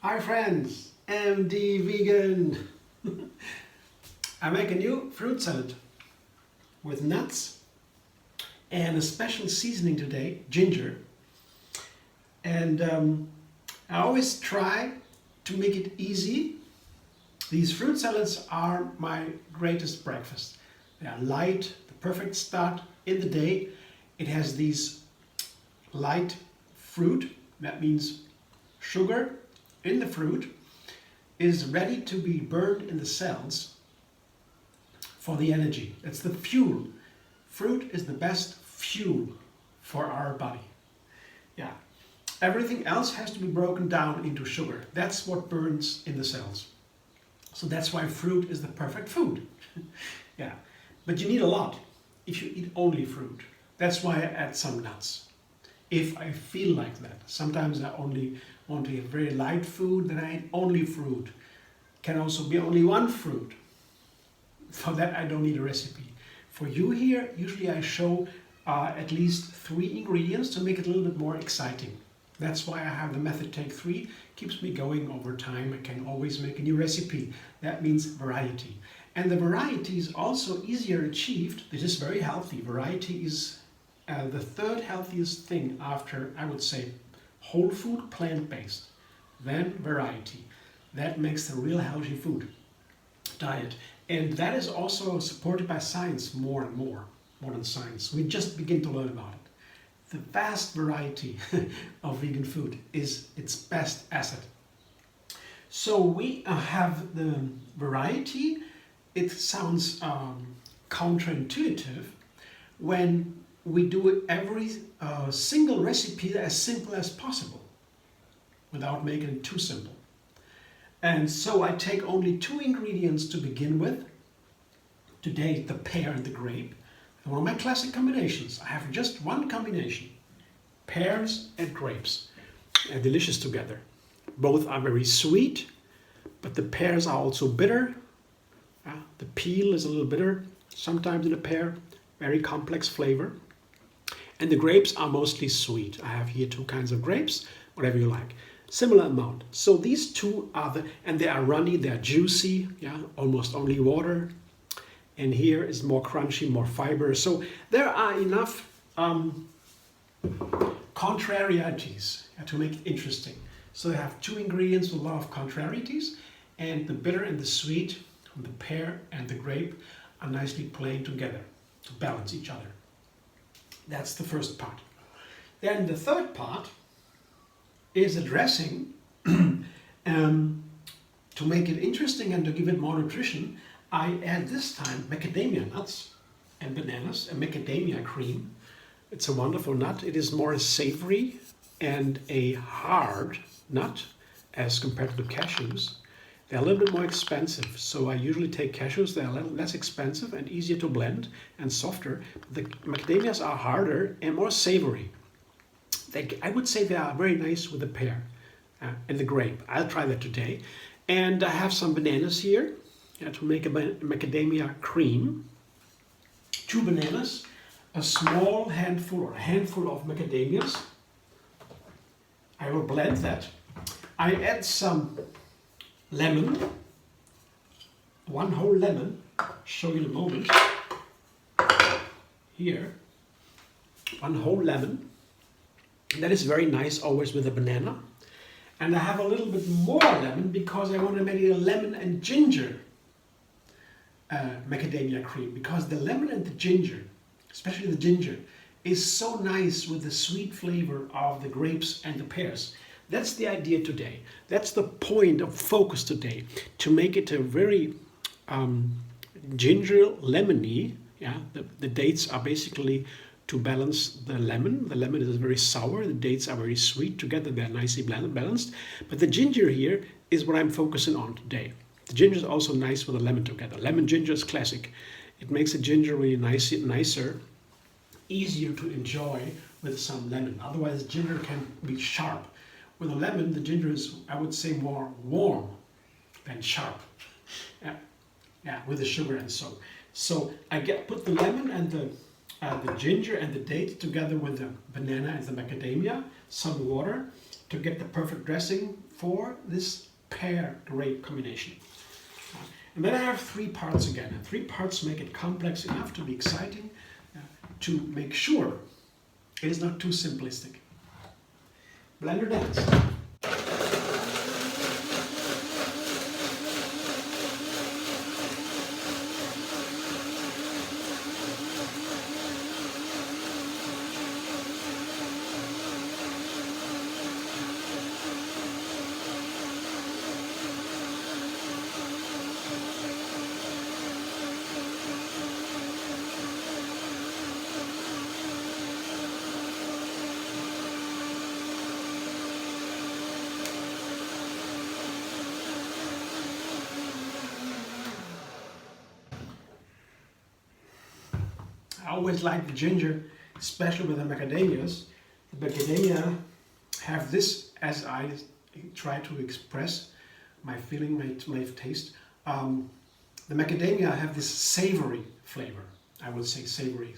Hi friends, MD Vegan. I make a new fruit salad with nuts and a special seasoning today, ginger. And I always try to make it easy. These fruit salads are my greatest breakfast. They are light, the perfect start in the day. It has these light fruit, that means sugar in the fruit is ready to be burned in the cells for the energy. It's the fuel. Fruit is the best fuel for our body. Yeah. Everything else has to be broken down into sugar. That's what burns in the cells. So that's why fruit is the perfect food. Yeah. But you need a lot if you eat only fruit. That's why I add some nuts. If I feel like that. Sometimes I only want to eat very light food, then I eat only fruit. Can also be only one fruit. For that I don't need a recipe. For you here, usually I show at least 3 ingredients to make it a little bit more exciting. That's why I have the method take 3. Keeps me going over time. I can always make a new recipe. That means variety. And the variety is also easier achieved. This is very healthy. Variety is the third healthiest thing after, I would say, whole food, plant-based. Then variety. That makes the real healthy food diet. And that is also supported by science more and more. Modern science. We just begin to learn about it. The vast variety of vegan food is its best asset. So we have the variety. It sounds counterintuitive when we do every single recipe as simple as possible without making it too simple. And so I take only 2 ingredients to begin with. Today, the pear and the grape. One of my classic combinations. I have just one combination. Pears and grapes. They're delicious together. Both are very sweet, but the pears are also bitter. The peel is a little bitter, sometimes in a pear. Very complex flavor. And the grapes are mostly sweet. I have here 2 kinds of grapes, whatever you like. Similar amount. So these 2 are and they are runny, they are juicy, yeah, almost only water. And here is more crunchy, more fiber. So there are enough contrarieties to make it interesting. So I have 2 ingredients with a lot of contrarieties, and the bitter and the sweet from the pear and the grape are nicely playing together to balance each other. That's the first part. Then the third part is a dressing. To make it interesting and to give it more nutrition, I add this time macadamia nuts and bananas and macadamia cream. It's a wonderful nut. It is more savory and a hard nut as compared to the cashews. They're a little bit more expensive, so I usually take cashews. They're a little less expensive and easier to blend and softer. The macadamias are harder and more savory. I would say they are very nice with the pear and the grape. I'll try that today. And I have some bananas here to make a macadamia cream. 2 bananas, a small handful or a handful of macadamias. I will blend that. I add some lemon, 1 whole lemon, show you in a moment. Here, 1 whole lemon. That is very nice always with a banana. And I have a little bit more lemon because I want to make it a lemon and ginger macadamia cream, because the lemon and the ginger, especially the ginger, is so nice with the sweet flavor of the grapes and the pears. That's the idea today. That's the point of focus today, to make it a very ginger lemony. Yeah, the dates are basically to balance the lemon. The lemon is very sour, the dates are very sweet. Together they're nicely balanced. But the ginger here is what I'm focusing on today. The ginger is also nice with the lemon together. Lemon ginger is classic. It makes the ginger really nicer, easier to enjoy with some lemon. Otherwise ginger can be sharp. With a lemon, the ginger is, I would say, more warm than sharp. Yeah, with the sugar and so. So I put the lemon and the ginger and the date together with the banana and the macadamia. some water to get the perfect dressing for this pear grape combination. And then I have 3 parts again. And 3 parts make it complex enough to be exciting, to make sure it is not too simplistic. Blender dance. I always like the ginger, especially with the macadamias. The macadamia have this, as I try to express my feeling, my taste. The macadamia have this savory flavor. I would say savory,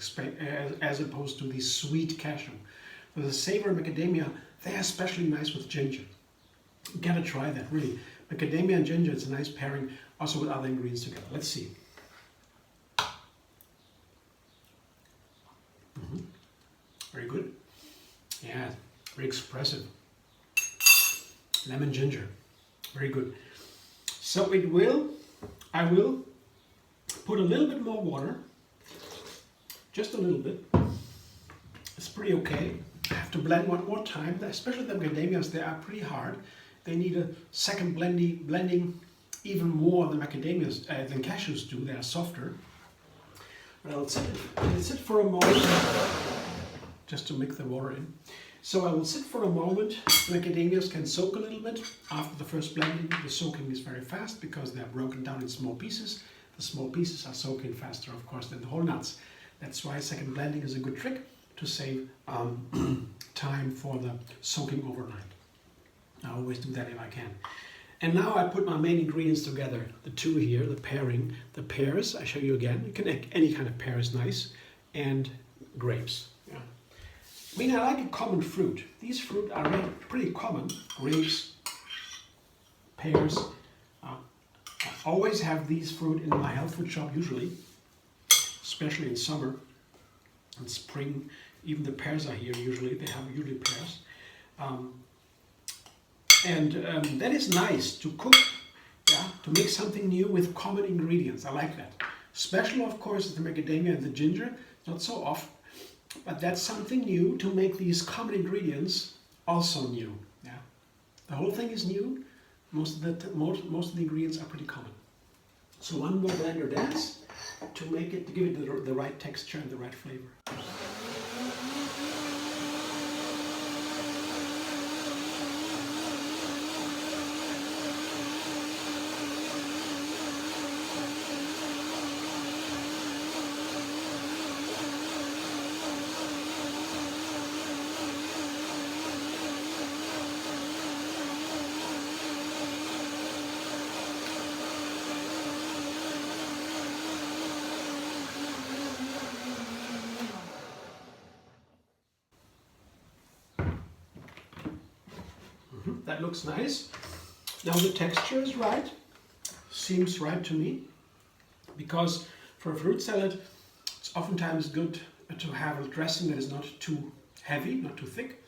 as opposed to the sweet cashew. For the savory macadamia, they are especially nice with ginger. You gotta try that, really. Macadamia and ginger, it's a nice pairing, also with other ingredients together. Let's see. Very good. Yeah, very expressive. Lemon ginger. Very good. So I will put a little bit more water. Just a little bit. It's pretty okay. I have to blend one more time, especially the macadamias, they are pretty hard. They need a second blending even more than macadamias, than cashews do. They are softer. But I'll sit for a moment just to mix the water in. So I will sit for a moment. The macadamias can soak a little bit after the first blending. The soaking is very fast because they are broken down in small pieces. The small pieces are soaking faster, of course, than the whole nuts. That's why second blending is a good trick to save time for the soaking overnight. I always do that if I can. And now I put my main ingredients together. The 2 here, the pairing, the pears, I show you again. You can any kind of pear is nice, and grapes. Yeah. I mean, I like a common fruit. These fruit are pretty common. Grapes, pears. I always have these fruit in my health food shop usually, especially in summer and spring. Even the pears are here usually. They have usually pears. That is nice to cook, yeah, to make something new with common ingredients. I like that. Special, of course, is the macadamia and the ginger. Not so often, but that's something new to make these common ingredients also new. Yeah, the whole thing is new. Most of the ingredients are pretty common. So one more blender dance to give it the right texture and the right flavor. That looks nice. Now the texture is right. Seems right to me. Because for a fruit salad, it's oftentimes good to have a dressing that is not too heavy, not too thick.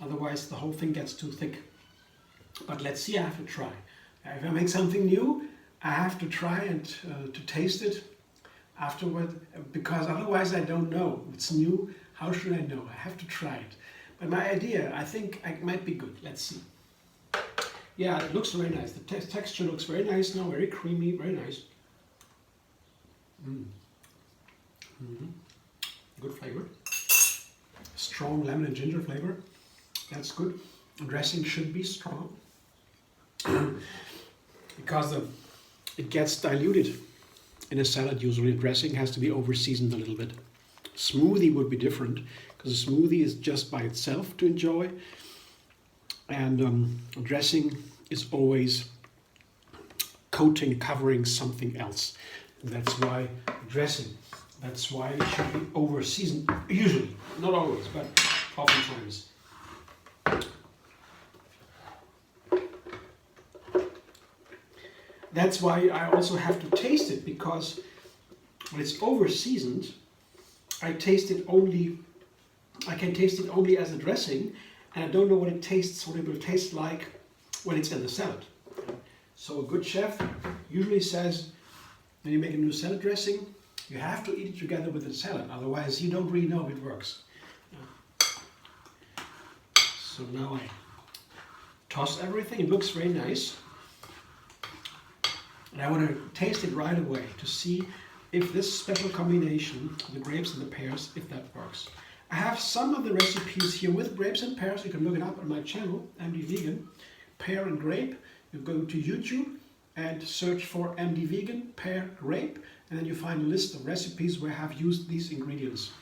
Otherwise the whole thing gets too thick. But let's see, I have to try. If I make something new, I have to try and to taste it afterward, because otherwise I don't know. It's new, how should I know? I have to try it. But my idea, I think it might be good. Let's see. Yeah, it looks very nice. The texture looks very nice now, very creamy, very nice. Good flavor. Strong lemon and ginger flavor. That's good. The dressing should be strong because it gets diluted in a salad. Usually, dressing has to be over-seasoned a little bit. Smoothie would be different because a smoothie is just by itself to enjoy, and dressing is always covering something else. That's why dressing. That's why it should be over-seasoned. Usually, not always, but oftentimes. That's why I also have to taste it, because when it's over seasoned, I can taste it only as a dressing, and I don't know what it will taste like when it's in the salad. So a good chef usually says, when you make a new salad dressing, you have to eat it together with the salad, otherwise you don't really know if it works. So now I toss everything. It looks very nice. And I want to taste it right away to see if this special combination, the grapes and the pears, if that works. I have some of the recipes here with grapes and pears. You can look it up on my channel, MD Vegan, pear and grape. You go to YouTube and search for MD Vegan, pear, grape, and then you find a list of recipes where I have used these ingredients.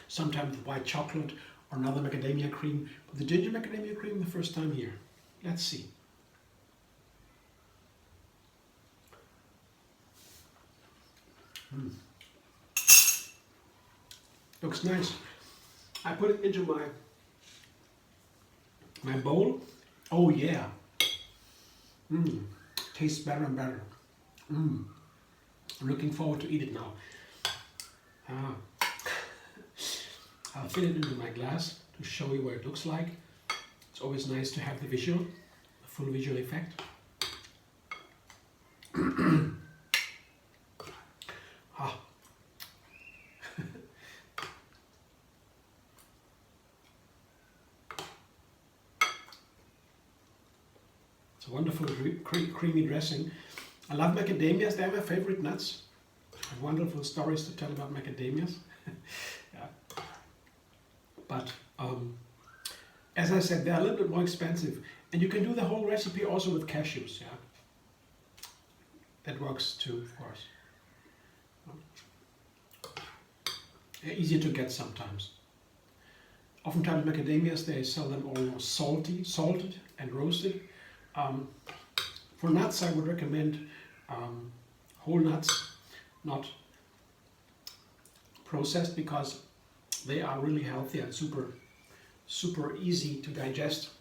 Sometimes with white chocolate or another macadamia cream, but the ginger macadamia cream the first time here. Let's see. Looks nice. I put it into my bowl. Oh yeah. Tastes better and better. I'm looking forward to eat it now. I'll fill it into my glass to show you what it looks like. It's always nice to have the full visual effect. It's a wonderful creamy dressing. I love macadamias, they're my favorite nuts. I have wonderful stories to tell about macadamias. Yeah. But as I said, they're a little bit more expensive. And you can do the whole recipe also with cashews. Yeah, that works too, of course. They're easier to get sometimes. Oftentimes macadamias, they sell them almost salted and roasted. For nuts, I would recommend whole nuts, not processed, because they are really healthy and super easy to digest.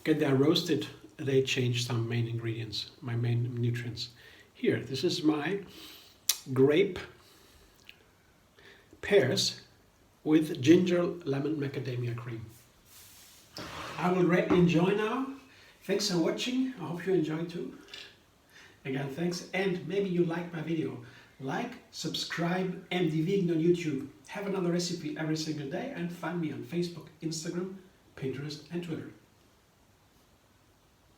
Get they're roasted, they change some main ingredients, my main nutrients. Here, this is my grape pears with ginger lemon macadamia cream. I will greatly enjoy now. Thanks for watching. I hope you enjoyed too. Again, thanks. And maybe you liked my video. Like, subscribe, MD Vegan on YouTube. Have another recipe every single day, and find me on Facebook, Instagram, Pinterest and Twitter.